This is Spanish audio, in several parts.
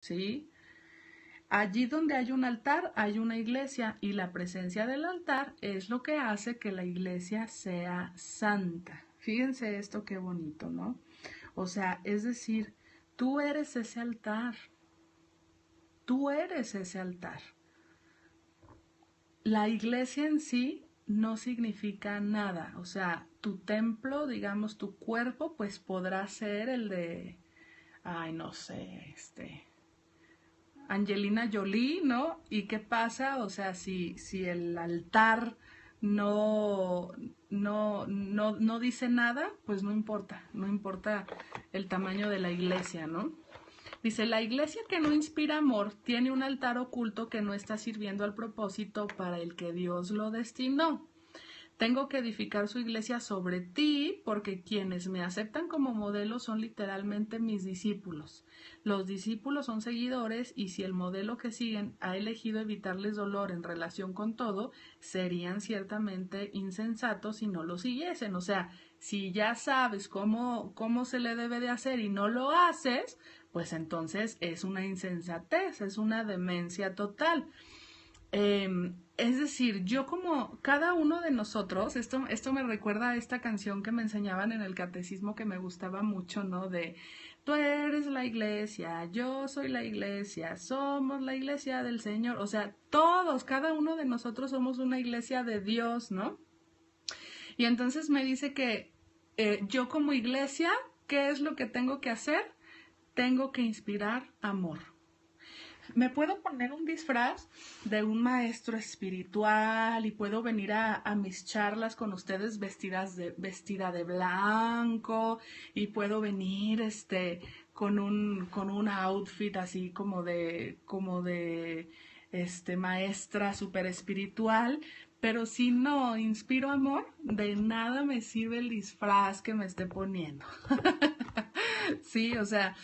¿sí? Allí donde hay un altar hay una iglesia y la presencia del altar es lo que hace que la iglesia sea santa. Fíjense esto qué bonito, ¿no? O sea, es decir, tú eres ese altar, tú eres ese altar. La iglesia en sí no significa nada, o sea, tu templo, digamos, tu cuerpo, pues podrá ser el de, ay, no sé, Angelina Jolie, ¿no? ¿Y qué pasa? O sea, si el altar no, no dice nada, pues no importa, no importa el tamaño de la iglesia, ¿no? Dice, la iglesia que no inspira amor tiene un altar oculto que no está sirviendo al propósito para el que Dios lo destinó. Tengo que edificar su iglesia sobre ti porque quienes me aceptan como modelo son literalmente mis discípulos. Los discípulos son seguidores y si el modelo que siguen ha elegido evitarles dolor en relación con todo, serían ciertamente insensatos si no lo siguiesen. O sea, si ya sabes cómo se le debe de hacer y no lo haces, pues entonces es una insensatez, es una demencia total. Es decir, yo como cada uno de nosotros, esto me recuerda a esta canción que me enseñaban en el catecismo que me gustaba mucho, ¿no? De tú eres la iglesia, yo soy la iglesia, somos la iglesia del Señor. O sea, todos, cada uno de nosotros somos una iglesia de Dios, ¿no? Y entonces me dice que yo como iglesia, ¿qué es lo que tengo que hacer? Tengo que inspirar amor. Me puedo poner un disfraz de un maestro espiritual y puedo venir a mis charlas con ustedes vestida de blanco y puedo venir con un outfit así como de maestra super espiritual, pero si no inspiro amor, de nada me sirve el disfraz que me esté poniendo. Sí, o sea,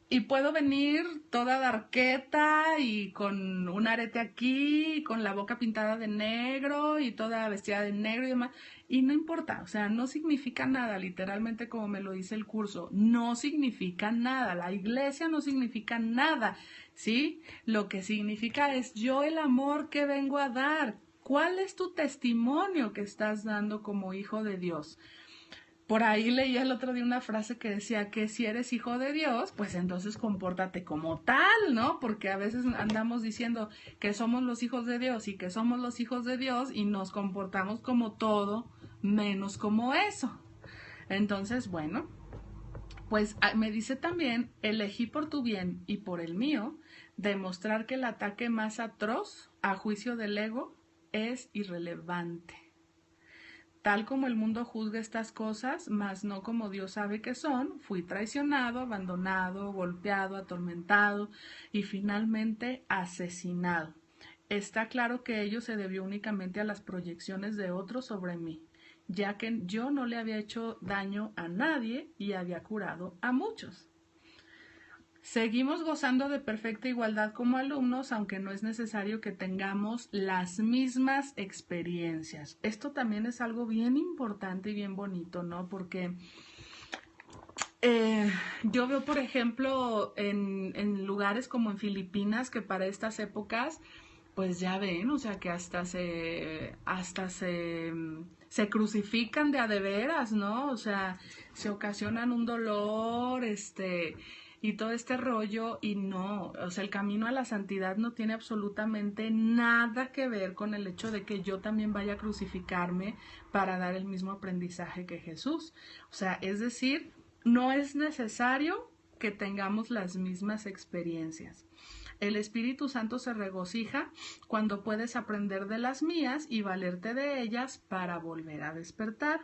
y puedo venir toda darqueta y con un arete aquí, y con la boca pintada de negro y toda vestida de negro y demás. Y no importa, o sea, no significa nada, literalmente como me lo dice el curso, no significa nada, la iglesia no significa nada, ¿sí? Lo que significa es yo el amor que vengo a dar. ¿Cuál es tu testimonio que estás dando como hijo de Dios? Por ahí leía el otro día una frase que decía que si eres hijo de Dios, pues entonces compórtate como tal, ¿no? Porque a veces andamos diciendo que somos los hijos de Dios y que somos los hijos de Dios y nos comportamos como todo menos como eso. Entonces, bueno, pues me dice también, elegí por tu bien y por el mío, demostrar que el ataque más atroz a juicio del ego es irrelevante. Tal como el mundo juzga estas cosas, mas no como Dios sabe que son, fui traicionado, abandonado, golpeado, atormentado y finalmente asesinado. Está claro que ello se debió únicamente a las proyecciones de otros sobre mí, ya que yo no le había hecho daño a nadie y había curado a muchos. Seguimos gozando de perfecta igualdad como alumnos, aunque no es necesario que tengamos las mismas experiencias. Esto también es algo bien importante y bien bonito, ¿no? Porque yo veo, por ejemplo, en lugares como en Filipinas, que para estas épocas, pues ya ven, o sea, que se crucifican de veras, ¿no? O sea, se ocasionan un dolor, y todo este rollo, y no, o sea, el camino a la santidad no tiene absolutamente nada que ver con el hecho de que yo también vaya a crucificarme para dar el mismo aprendizaje que Jesús. O sea, es decir, no es necesario que tengamos las mismas experiencias. El Espíritu Santo se regocija cuando puedes aprender de las mías y valerte de ellas para volver a despertar.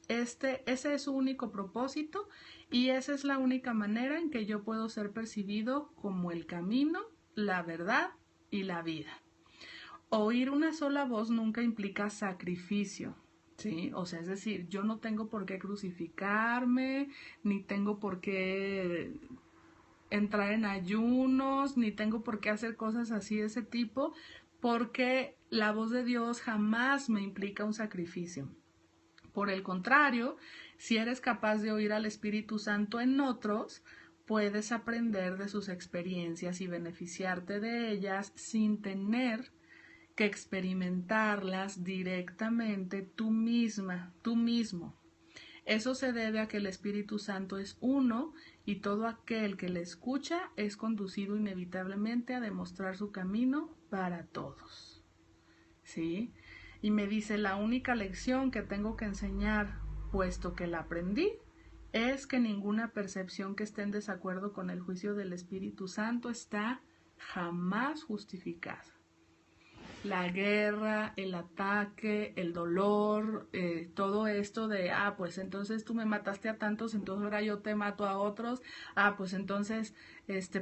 Ese es su único propósito y esa es la única manera en que yo puedo ser percibido como el camino, la verdad y la vida. Oír una sola voz nunca implica sacrificio, ¿sí? O sea, es decir, yo no tengo por qué crucificarme, ni tengo por qué entrar en ayunos, ni tengo por qué hacer cosas así de ese tipo, porque la voz de Dios jamás me implica un sacrificio. Por el contrario, si eres capaz de oír al Espíritu Santo en otros, puedes aprender de sus experiencias y beneficiarte de ellas sin tener que experimentarlas directamente tú misma, tú mismo. Eso se debe a que el Espíritu Santo es uno y todo aquel que le escucha es conducido inevitablemente a demostrar su camino para todos. ¿Sí? Y me dice, la única lección que tengo que enseñar, puesto que la aprendí, es que ninguna percepción que esté en desacuerdo con el juicio del Espíritu Santo está jamás justificada. La guerra, el ataque, el dolor, todo esto de, pues entonces tú me mataste a tantos, entonces ahora yo te mato a otros, pues entonces,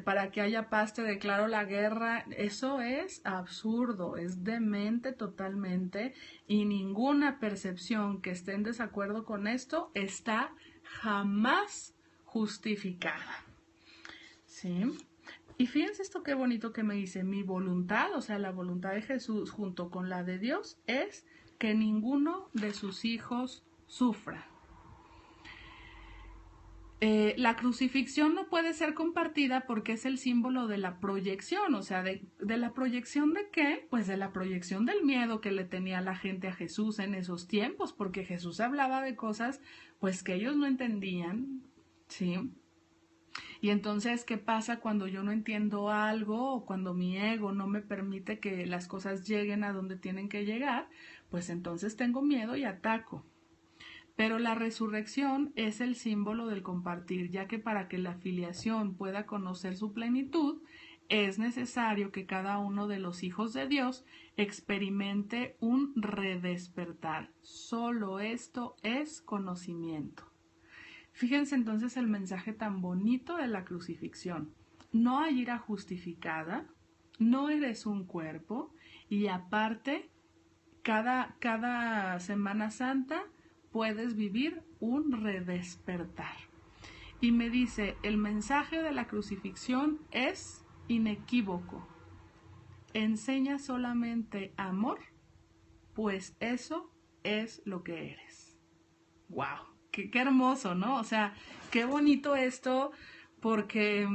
para que haya paz te declaro la guerra. Eso es absurdo, es demente totalmente, y ninguna percepción que esté en desacuerdo con esto está jamás justificada. ¿Sí? Y fíjense esto qué bonito que me dice, mi voluntad, o sea, la voluntad de Jesús junto con la de Dios es que ninguno de sus hijos sufra. La crucifixión no puede ser compartida porque es el símbolo de la proyección, o sea, de la proyección de qué, pues de la proyección del miedo que le tenía la gente a Jesús en esos tiempos, porque Jesús hablaba de cosas pues que ellos no entendían, ¿sí? Y entonces, ¿qué pasa cuando yo no entiendo algo o cuando mi ego no me permite que las cosas lleguen a donde tienen que llegar? Pues entonces tengo miedo y ataco. Pero la resurrección es el símbolo del compartir, ya que para que la filiación pueda conocer su plenitud, es necesario que cada uno de los hijos de Dios experimente un redespertar. Solo esto es conocimiento. Fíjense entonces el mensaje tan bonito de la crucifixión. No hay ira justificada, no eres un cuerpo, y aparte, cada Semana Santa puedes vivir un redespertar. Y me dice, el mensaje de la crucifixión es inequívoco. Enseña solamente amor, pues eso es lo que eres. ¡Wow! Qué hermoso, ¿no? O sea, qué bonito esto, porque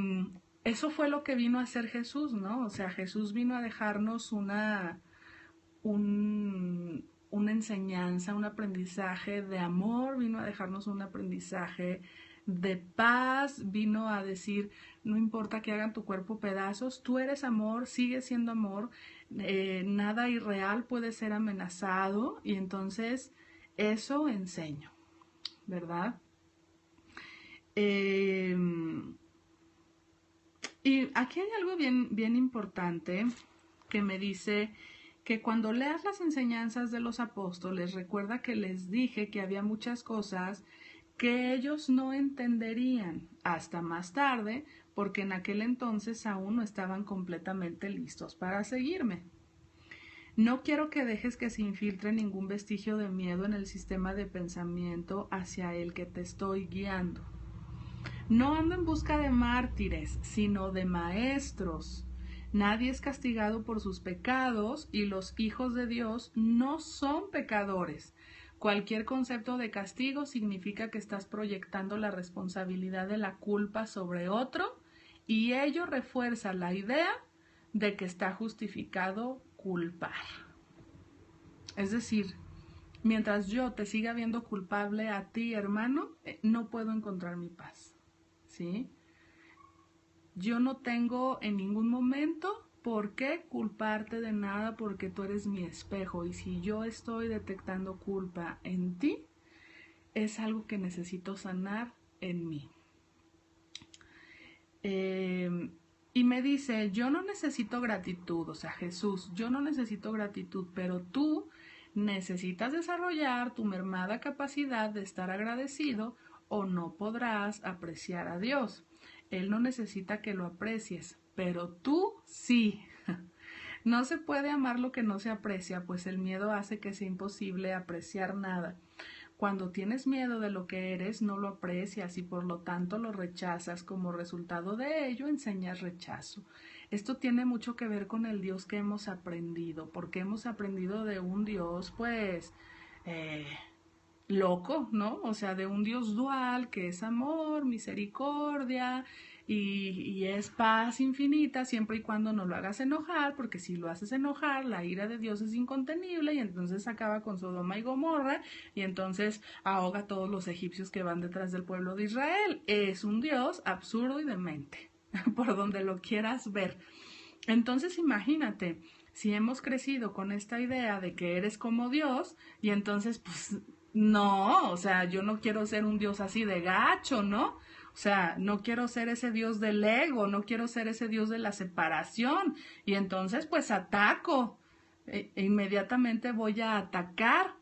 eso fue lo que vino a hacer Jesús, ¿no? O sea, Jesús vino a dejarnos una enseñanza, un aprendizaje de amor, vino a dejarnos un aprendizaje de paz, vino a decir, no importa que hagan tu cuerpo pedazos, tú eres amor, sigues siendo amor, nada irreal puede ser amenazado, y entonces eso enseño, ¿verdad? Y aquí hay algo bien importante que me dice que cuando leas las enseñanzas de los apóstoles, recuerda que les dije que había muchas cosas que ellos no entenderían hasta más tarde, porque en aquel entonces aún no estaban completamente listos para seguirme. No quiero que dejes que se infiltre ningún vestigio de miedo en el sistema de pensamiento hacia el que te estoy guiando. No ando en busca de mártires, sino de maestros. Nadie es castigado por sus pecados y los hijos de Dios no son pecadores. Cualquier concepto de castigo significa que estás proyectando la responsabilidad de la culpa sobre otro, y ello refuerza la idea de que está justificado culpar. Es decir, mientras yo te siga viendo culpable a ti, hermano, no puedo encontrar mi paz. ¿Sí? Yo no tengo en ningún momento por qué culparte de nada, porque tú eres mi espejo, y si yo estoy detectando culpa en ti, es algo que necesito sanar en mí. Y me dice, yo no necesito gratitud, o sea, Jesús, yo no necesito gratitud, pero tú necesitas desarrollar tu mermada capacidad de estar agradecido o no podrás apreciar a Dios. Él no necesita que lo aprecies, pero tú sí. No se puede amar lo que no se aprecia, pues el miedo hace que sea imposible apreciar nada. Cuando tienes miedo de lo que eres, no lo aprecias y por lo tanto lo rechazas. Como resultado de ello, enseñas rechazo. Esto tiene mucho que ver con el Dios que hemos aprendido, porque hemos aprendido de un Dios, pues, loco, ¿no? O sea, de un Dios dual que es amor, misericordia, y es paz infinita siempre y cuando no lo hagas enojar, porque si lo haces enojar, la ira de Dios es incontenible y entonces acaba con Sodoma y Gomorra y entonces ahoga a todos los egipcios que van detrás del pueblo de Israel. Es un Dios absurdo y demente, por donde lo quieras ver. Entonces imagínate, si hemos crecido con esta idea de que eres como Dios y entonces pues no, o sea, yo no quiero ser un Dios así de gacho, ¿no? O sea, no quiero ser ese Dios del ego, no quiero ser ese Dios de la separación. Y entonces, pues ataco. Inmediatamente voy a atacar.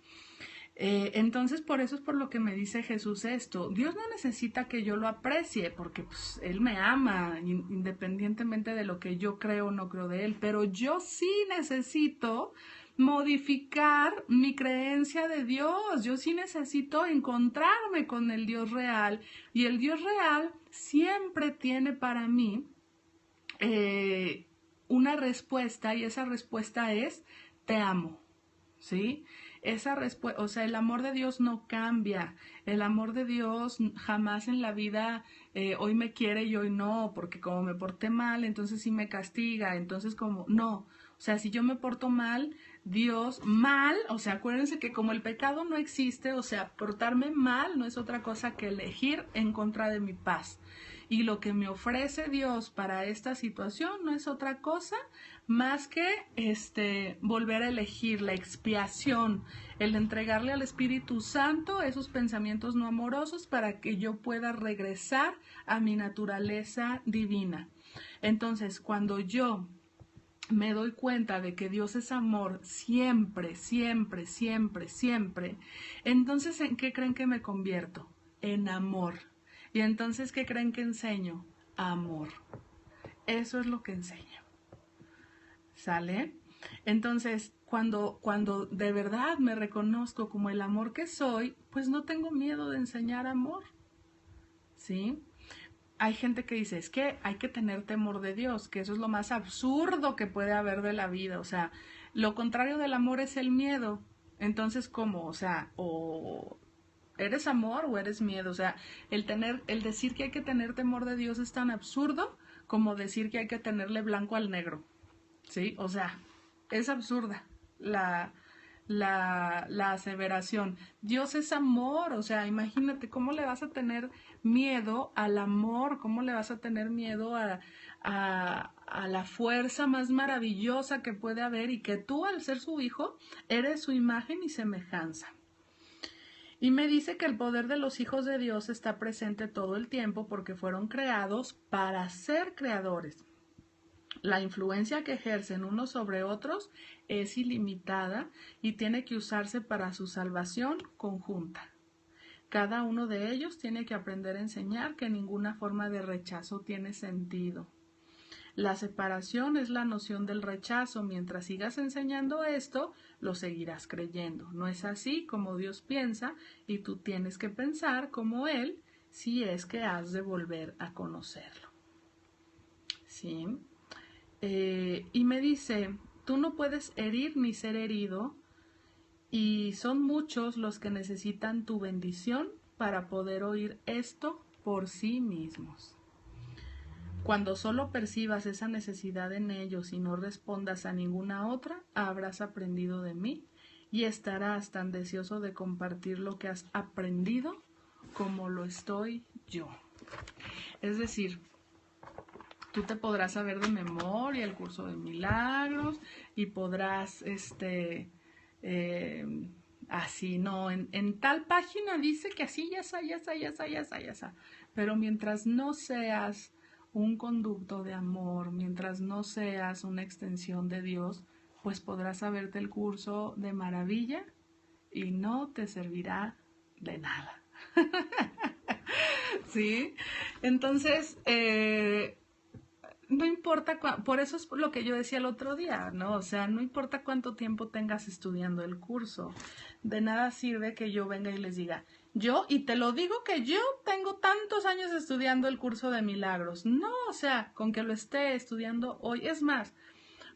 Entonces, por eso es por lo que me dice Jesús esto. Dios no necesita que yo lo aprecie, porque pues, Él me ama, independientemente de lo que yo creo o no creo de Él. Pero yo sí necesito modificar mi creencia de Dios. Yo sí necesito encontrarme con el Dios real. Y el Dios real siempre tiene para mí una respuesta, y esa respuesta es, te amo. ¿Sí? Esa respuesta, o sea, el amor de Dios no cambia. El amor de Dios jamás en la vida hoy me quiere y hoy no, porque como me porté mal, entonces sí me castiga, entonces como, no. O sea, si yo me porto mal, Dios mal, o sea, acuérdense que como el pecado no existe, o sea, portarme mal no es otra cosa que elegir en contra de mi paz. Y lo que me ofrece Dios para esta situación no es otra cosa más que volver a elegir la expiación, el entregarle al Espíritu Santo esos pensamientos no amorosos para que yo pueda regresar a mi naturaleza divina. Entonces, cuando yo me doy cuenta de que Dios es amor siempre, siempre, siempre, siempre, entonces ¿en qué creen que me convierto? En amor. Y entonces ¿qué creen que enseño? Amor. Eso es lo que enseño. ¿Sale? Entonces, cuando de verdad me reconozco como el amor que soy, pues no tengo miedo de enseñar amor. ¿Sí? Hay gente que dice, es que hay que tener temor de Dios, que eso es lo más absurdo que puede haber de la vida. O sea, lo contrario del amor es el miedo. Entonces, ¿cómo? O sea, o eres amor o eres miedo. O sea, el decir que hay que tener temor de Dios es tan absurdo como decir que hay que tenerle blanco al negro. ¿Sí? O sea, es absurda la aseveración. Dios es amor, o sea, imagínate cómo le vas a tener miedo al amor, cómo le vas a tener miedo a la fuerza más maravillosa que puede haber y que tú al ser su hijo eres su imagen y semejanza. Y me dice que el poder de los hijos de Dios está presente todo el tiempo porque fueron creados para ser creadores. La influencia que ejercen unos sobre otros es ilimitada y tiene que usarse para su salvación conjunta. Cada uno de ellos tiene que aprender a enseñar que ninguna forma de rechazo tiene sentido. La separación es la noción del rechazo. Mientras sigas enseñando esto, lo seguirás creyendo. No es así como Dios piensa y tú tienes que pensar como Él si es que has de volver a conocerlo. ¿Sí? Y me dice, tú no puedes herir ni ser herido y son muchos los que necesitan tu bendición para poder oír esto por sí mismos. Cuando solo percibas esa necesidad en ellos y no respondas a ninguna otra, habrás aprendido de mí y estarás tan deseoso de compartir lo que has aprendido como lo estoy yo. Es decir, tú te podrás saber de memoria el curso de milagros y podrás, así, no, en tal página dice que así, ya está. Pero mientras no seas un conducto de amor, mientras no seas una extensión de Dios, pues podrás saberte el curso de maravilla y no te servirá de nada. ¿Sí? Entonces, no importa, por eso es lo que yo decía el otro día, ¿no? O sea, no importa cuánto tiempo tengas estudiando el curso, de nada sirve que yo venga y les diga, y te lo digo que yo tengo tantos años estudiando el curso de milagros. No, o sea, con que lo esté estudiando hoy, es más,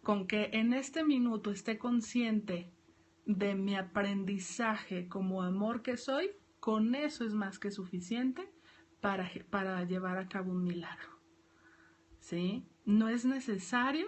con que en este minuto esté consciente de mi aprendizaje como amor que soy, con eso es más que suficiente para llevar a cabo un milagro. ¿sí? No es necesario